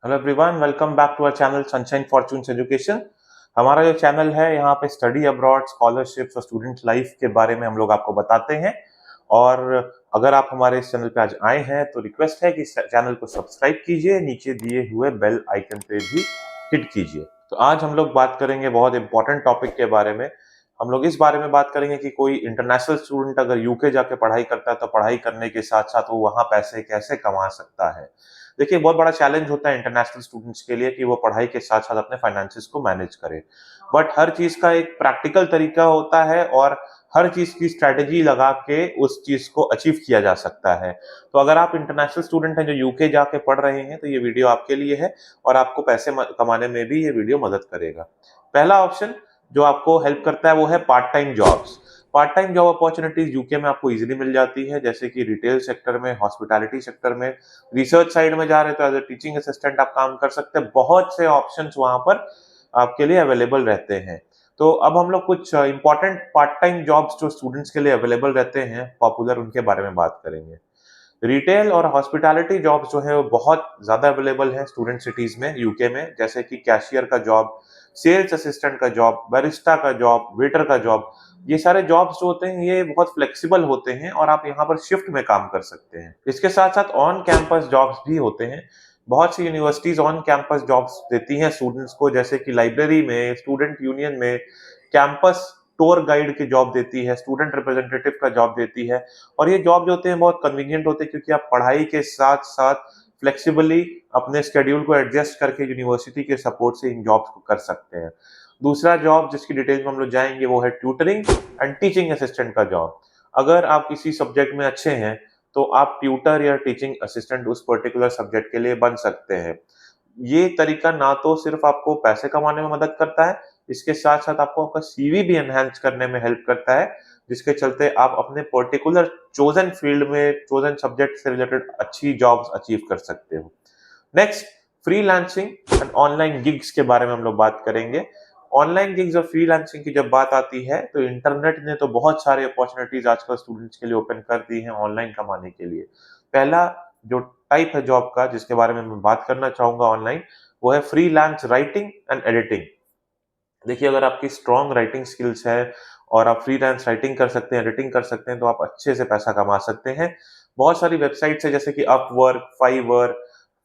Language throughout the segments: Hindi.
Hello everyone, welcome back to our channel sunshine fortunes education. हमारा जो चैनल है यहाँ पे स्टडी अब्रॉड, स्कॉलरशिप्स और स्टूडेंट लाइफ के बारे में हम लोग आपको बताते हैं। और अगर आप हमारे इस चैनल पे आज आए हैं तो रिक्वेस्ट है कि चैनल को सब्सक्राइब कीजिए, नीचे दिए हुए बेल आइकन पे भी हिट कीजिए। तो आज हम लोग बात करेंगे बहुत इंपॉर्टेंट टॉपिक के बारे में। हम लोग इस बारे में बात करेंगे कि कोई इंटरनेशनल स्टूडेंट अगर यूके जाके पढ़ाई करता है तो पढ़ाई करने के साथ साथ वो वहाँ पैसे कैसे कमा सकता है। देखिए, बहुत बड़ा चैलेंज होता है इंटरनेशनल स्टूडेंट्स के लिए कि वो पढ़ाई के साथ साथ अपने फाइनेंसेस को मैनेज करें। बट हर चीज का एक प्रैक्टिकल तरीका होता है और हर चीज की स्ट्रेटेजी लगा के उस चीज को अचीव किया जा सकता है। तो अगर आप इंटरनेशनल स्टूडेंट हैं जो यूके जाके पढ़ रहे हैं तो ये वीडियो आपके लिए है और आपको पैसे कमाने में भी ये वीडियो मदद करेगा। पहला ऑप्शन जो आपको हेल्प करता है वो है part time jobs. Part time job opportunities UK में आपको इजीली मिल जाती है, जैसे कि रिटेल सेक्टर में, हॉस्पिटैलिटी सेक्टर में। रिसर्च साइड में जा रहे हैं तो एज ए टीचिंग असिस्टेंट आप काम कर सकते हैं। बहुत से ऑप्शंस वहां पर आपके लिए अवेलेबल रहते हैं। तो अब हम लोग कुछ इंपॉर्टेंट पार्ट टाइम जॉब्स जो स्टूडेंट्स के लिए अवेलेबल रहते हैं पॉपुलर, उनके बारे में बात करेंगे। रिटेल और हॉस्पिटैलिटी जॉब्स जो है वो बहुत ज्यादा अवेलेबल है स्टूडेंट सिटीज में यूके में, जैसे कि कैशियर का जॉब, सेल्स असिस्टेंट का जॉब, बैरिस्टा का जॉब, वेटर का जॉब। ये सारे जॉब्स जो होते हैं ये बहुत फ्लेक्सिबल होते हैं और आप यहाँ पर शिफ्ट में काम कर सकते हैं। इसके साथ साथ ऑन कैंपस जॉब्स भी होते हैं। बहुत सी यूनिवर्सिटीज ऑन कैंपस जॉब्स देती हैं स्टूडेंट्स को, जैसे कि लाइब्रेरी में, स्टूडेंट यूनियन में, कैंपस टूर गाइड की जॉब देती है, स्टूडेंट रिप्रेजेंटेटिव का जॉब देती है। और ये जॉब जो होते हैं बहुत कन्वीनियंट होते हैं क्योंकि आप पढ़ाई के साथ साथ फ्लेक्सिबली अपने शेड्यूल को एडजस्ट करके यूनिवर्सिटी के सपोर्ट से इन जॉब्स को कर सकते हैं। दूसरा जॉब जिसकी डिटेल में हम लोग जाएंगे वो है ट्यूटरिंग एंड टीचिंग असिस्टेंट का जॉब। अगर आप किसी सब्जेक्ट में अच्छे हैं तो आप ट्यूटर या टीचिंग असिस्टेंट उस पर्टिकुलर सब्जेक्ट के लिए बन सकते हैं। ये तरीका ना तो सिर्फ आपको पैसे कमाने में मदद करता है, इसके साथ साथ आपको आपका सीवी भी एनहांस करने में हेल्प करता है, जिसके चलते आप अपने पर्टिकुलर चोजन फील्ड में, चोजन सब्जेक्ट से रिलेटेड अच्छी जॉब्स अचीव कर सकते हो। Next, freelancing and online gigs के बारे में हम लोग बात करेंगे। ऑनलाइन गिग्स और फ्रीलांसिंग की जब बात आती है तो इंटरनेट ने तो बहुत सारे अपॉर्चुनिटीज आजकल स्टूडेंट्स के लिए ओपन कर दी हैं ऑनलाइन कमाने के लिए। पहला जो टाइप है जॉब का जिसके बारे में मैं बात करना चाहूंगा ऑनलाइन, वो है फ्रीलांस राइटिंग एंड एडिटिंग। देखिए, अगर आपकी स्ट्रॉन्ग राइटिंग स्किल्स है और आप फ्रीलांस राइटिंग कर सकते हैं, एडिटिंग कर सकते हैं, तो आप अच्छे से पैसा कमा सकते हैं। बहुत सारी वेबसाइट्स है जैसे कि अपवर्क, फाइवर,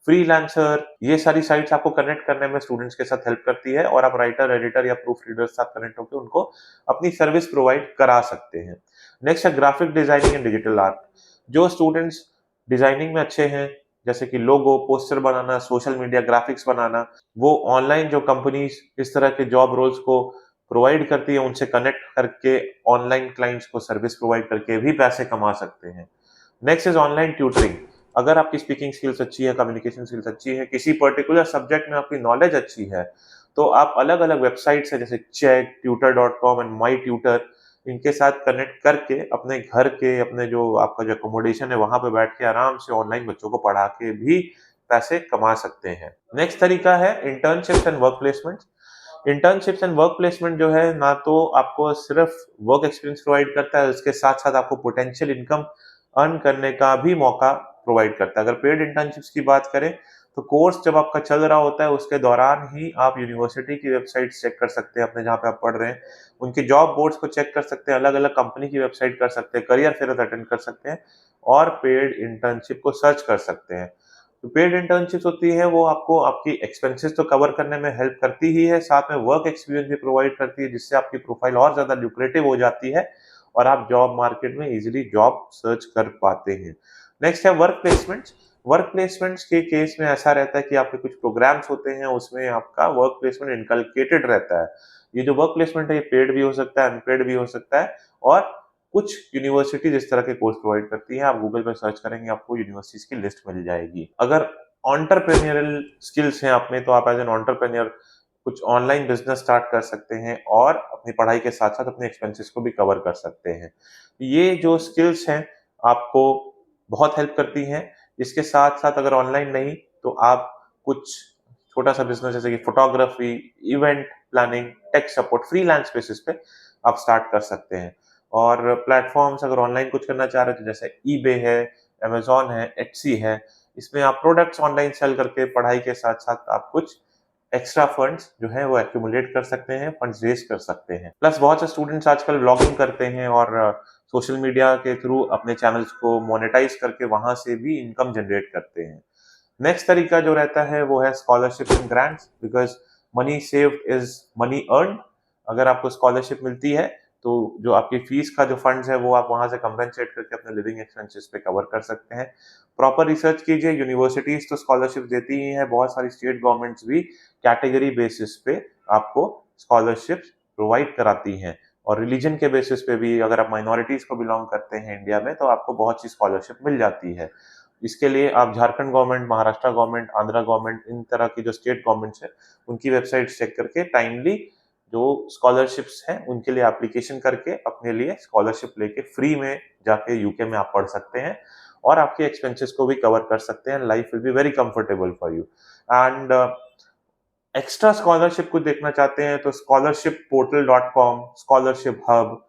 फ्रीलांसर, ये सारी साइट्स आपको कनेक्ट करने में स्टूडेंट्स के साथ हेल्प करती है और आप राइटर, एडिटर या प्रूफ रीडर के साथ कनेक्ट होकर उनको अपनी सर्विस प्रोवाइड करा सकते हैं। नेक्स्ट है graphic designing and digital art. जो स्टूडेंट्स डिजाइनिंग में अच्छे हैं, जैसे कि लोगो, पोस्टर बनाना, सोशल मीडिया ग्राफिक्स बनाना, वो ऑनलाइन जो कंपनीज इस तरह के जॉब रोल्स को प्रोवाइड करती है उनसे कनेक्ट करके ऑनलाइन क्लाइंट्स को सर्विस प्रोवाइड करके भी पैसे कमा सकते हैं। Next is online tutoring. अगर आपकी स्पीकिंग स्किल्स अच्छी है, कम्युनिकेशन स्किल्स अच्छी है, किसी पर्टिकुलर सब्जेक्ट में आपकी नॉलेज अच्छी है, तो आप अलग अलग वेबसाइट्स है जैसे चेक, ट्यूटर.com एंड माई ट्यूटर, इनके साथ कनेक्ट करके अपने घर के, अपने जो आपका जो अकोमोडेशन है वहां पे बैठ के आराम से ऑनलाइन बच्चों को पढ़ा के भी पैसे कमा सकते हैं। नेक्स्ट तरीका है internships and work placement. Internships and work placement जो है ना तो आपको सिर्फ वर्क एक्सपीरियंस प्रोवाइड करता है, उसके साथ साथ आपको पोटेंशियल इनकम अर्न करने का भी मौका प्रोवाइड करता है। अगर पेड इंटर्नशिप्स की बात करें तो कोर्स जब आपका चल रहा होता है उसके दौरान ही आप यूनिवर्सिटी की वेबसाइट चेक कर सकते हैं, अपने जहाँ पे आप पढ़ रहे हैं उनके जॉब बोर्ड्स को चेक कर सकते हैं, अलग अलग कंपनी की वेबसाइट कर सकते हैं, करियर फेयर अटेंड कर सकते हैं और पेड इंटर्नशिप को सर्च कर सकते हैं। जो पेड इंटर्नशिप्स होती है वो आपको आपकी एक्सपेंसेस तो कवर करने में हेल्प करती ही है, साथ में वर्क एक्सपीरियंस भी प्रोवाइड करती है, जिससे आपकी प्रोफाइल और ज्यादा ल्यूक्रेटिव हो जाती है और आप जॉब मार्केट में इजीली जॉब सर्च कर पाते हैं। नेक्स्ट है वर्क प्लेसमेंट्स। वर्क प्लेसमेंट्स के केस में ऐसा रहता है कि आपके कुछ प्रोग्राम्स होते हैं उसमें आपका वर्क प्लेसमेंट इनकलकेटेड रहता है। ये जो वर्क प्लेसमेंट है ये पेड भी हो सकता है, अनपेड भी हो सकता है और कुछ यूनिवर्सिटीज इस तरह के कोर्स प्रोवाइड करती है। आप गूगल पे सर्च करेंगे आपको यूनिवर्सिटीज की लिस्ट मिल जाएगी। अगर ऑन्टरप्रेन्योरल स्किल्स हैं आप में तो आप एज एन ऑन्टरप्रेन्योर कुछ ऑनलाइन बिजनेस स्टार्ट कर सकते हैं और अपनी पढ़ाई के साथ साथ अपने एक्सपेंसेस को भी कवर कर सकते हैं। ये जो स्किल्स हैं आपको बहुत हेल्प करती हैं। इसके साथ साथ अगर ऑनलाइन नहीं तो आप कुछ छोटा सा बिजनेस जैसे कि photography, event planning, tech support, freelance basis पे आप स्टार्ट कर सकते हैं। और प्लेटफॉर्म्स अगर ऑनलाइन कुछ करना चाह रहे हैं तो जैसे ईबे है, अमेजोन है, एटसी है, इसमें आप प्रोडक्ट्स ऑनलाइन सेल करके पढ़ाई के साथ-साथ आप कुछ एक्स्ट्रा फंड्स जो है वो एक्यूमुलेट कर सकते हैं, फंड्स रेज़ कर सकते हैं। प्लस बहुत से स्टूडेंट्स आजकल व्लॉगिंग करते हैं और सोशल मीडिया के थ्रू अपने चैनल्स को मोनेटाइज़ करके वहाँ से भी इनकम जनरेट करते हैं। नेक्स्ट तरीका जो रहता है वो है scholarships and grants, because money saved is money earned. अगर आपको स्कॉलरशिप मिलती है तो जो आपकी फीस का जो फंड्स है वो आप वहाँ से कंपेंसेट करके अपने लिविंग एक्सपेंसेस पे कवर कर सकते हैं। प्रॉपर रिसर्च कीजिए, यूनिवर्सिटीज़ तो स्कॉलरशिप देती ही हैं, बहुत सारी स्टेट गवर्नमेंट्स भी कैटेगरी बेसिस पे आपको स्कॉलरशिप्स प्रोवाइड कराती हैं। और रिलीजन के बेसिस पे भी अगर आप माइनॉरिटीज़ को बिलॉन्ग करते हैं इंडिया में तो आपको बहुत सी स्कॉलरशिप मिल जाती है। इसके लिए आप Jharkhand government, Maharashtra government, Andhra government, इन तरह की जो स्टेट गवर्नमेंट्स हैं, उनकी वेबसाइट चेक करके टाइमली जो स्कॉलरशिप्स हैं, उनके लिए एप्लीकेशन करके अपने लिए स्कॉलरशिप लेके फ्री में जाके यूके में आप पढ़ सकते हैं और आपके एक्सपेंसेस को भी कवर कर सकते हैं। Life will be very comfortable for you. And extra scholarship को देखना चाहते हैं तो scholarshipportal.com, scholarship hub,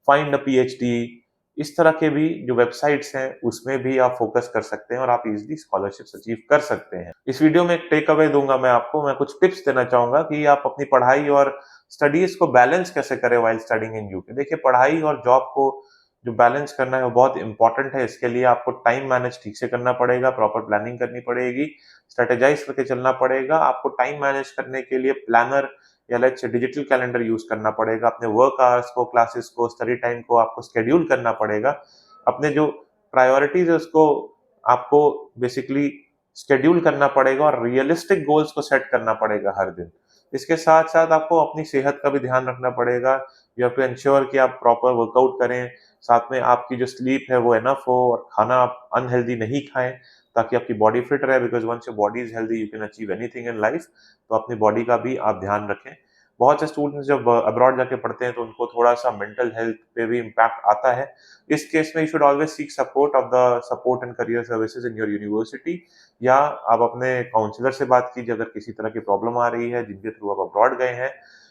find a PhD, इस तरह के भी जो वेबसाइट्स हैं उसमें भी आप फोकस कर सकते हैं और आप इजीली स्कॉलरशिप अचीव कर सकते हैं। इस वीडियो में एक टेक अवे दूंगा मैं आपको, मैं कुछ टिप्स देना चाहूंगा कि आप अपनी पढ़ाई और स्टडीज को बैलेंस कैसे करें व्हाइल स्टडिंग इन यूके। देखिए, पढ़ाई और जॉब को जो बैलेंस करना है वो बहुत इंपॉर्टेंट है। इसके लिए आपको टाइम मैनेज ठीक से करना पड़ेगा, प्रॉपर प्लानिंग करनी पड़ेगी, स्ट्रेटेजाइज करके चलना पड़ेगा। आपको टाइम मैनेज करने के लिए प्लानर या let's say digital calendar use करना पड़ेगा। अपने वर्क आवर्स को, क्लासेस को, स्टडी टाइम को आपको शेड्यूल करना पड़ेगा। अपने जो प्रायोरिटीज है उसको आपको बेसिकली शेड्यूल करना पड़ेगा और रियलिस्टिक गोल्स को सेट करना पड़ेगा हर दिन। इसके साथ साथ आपको अपनी सेहत का भी ध्यान रखना पड़ेगा। यू हैव टू एंश्योर कि आप प्रॉपर वर्कआउट करें, साथ में आपकी जो स्लीप है वो एनफ हो और खाना आप अनहेल्दी नहीं खाएं ताकि आपकी बॉडी फिट रहे, because once your body is healthy you can achieve anything in life. तो अपनी बॉडी का भी आप ध्यान रखें। बहुत से स्टूडेंट्स जब अब्रॉड जाके पढ़ते हैं तो उनको थोड़ा सा मेंटल हेल्थ पे भी इम्पैक्ट आता है। इस केस में you should always seek support of the support and career services in your university, या आप अपने काउंसलर से बात कीजिए अगर किसी तरह की प्रॉब्लम आ रही है जिनके थ्रू आप अब्रॉड गए हैं।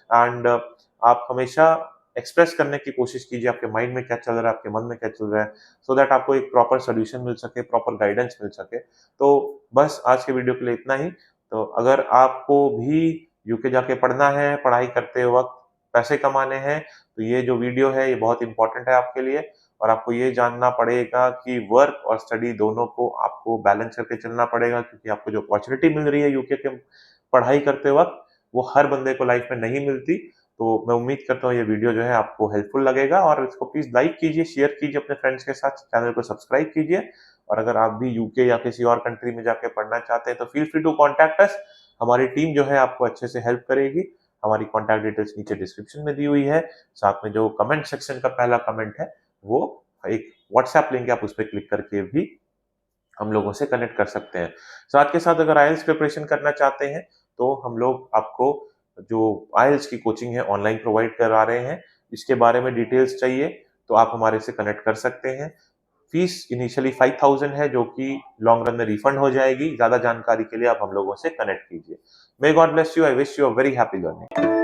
एंड आप हमेशा एक्सप्रेस करने की कोशिश कीजिए आपके माइंड में क्या चल रहा है, आपके मन में क्या चल रहा है, सो दैट आपको एक प्रॉपर सोल्यूशन मिल सके, प्रॉपर गाइडेंस मिल सके। तो बस आज के वीडियो के लिए इतना ही। तो अगर आपको भी यूके जाके पढ़ना है, पढ़ाई करते वक्त पैसे कमाने हैं, तो ये जो वीडियो है ये बहुत इंपॉर्टेंट है आपके लिए। और आपको ये जानना पड़ेगा कि वर्क और स्टडी दोनों को आपको बैलेंस करके चलना पड़ेगा, क्योंकि आपको जो अपॉर्चुनिटी मिल रही है यूके के पढ़ाई करते वक्त वो हर बंदे को लाइफ में नहीं मिलती। तो मैं उम्मीद करता हूँ ये वीडियो जो है आपको हेल्पफुल लगेगा और इसको प्लीज लाइक कीजिए, शेयर कीजिए अपने फ्रेंड्स के साथ, चैनल को सब्सक्राइब कीजिए। और अगर आप भी यूके या किसी और कंट्री में जाके पढ़ना चाहते हैं तो feel free to contact us. हमारी टीम जो है आपको अच्छे से हेल्प करेगी। हमारी कॉन्टैक्ट डिटेल्स नीचे डिस्क्रिप्शन में दी हुई है। साथ में जो कमेंट सेक्शन का पहला कमेंट है वो एक व्हाट्सएप लिंक है, आप उस पर क्लिक करके भी हम लोगों से कनेक्ट कर सकते हैं। साथ के साथ अगर आइल्स प्रिपरेशन करना चाहते हैं तो हम लोग आपको जो आइल्स की कोचिंग है ऑनलाइन प्रोवाइड करा रहे हैं। इसके बारे में डिटेल्स चाहिए तो आप हमारे से कनेक्ट कर सकते हैं। फीस इनिशियली 5000 है जो कि लॉन्ग रन में रिफंड हो जाएगी। ज्यादा जानकारी के लिए आप हम लोगों से कनेक्ट कीजिए। May God bless you. I wish you a very happy learning.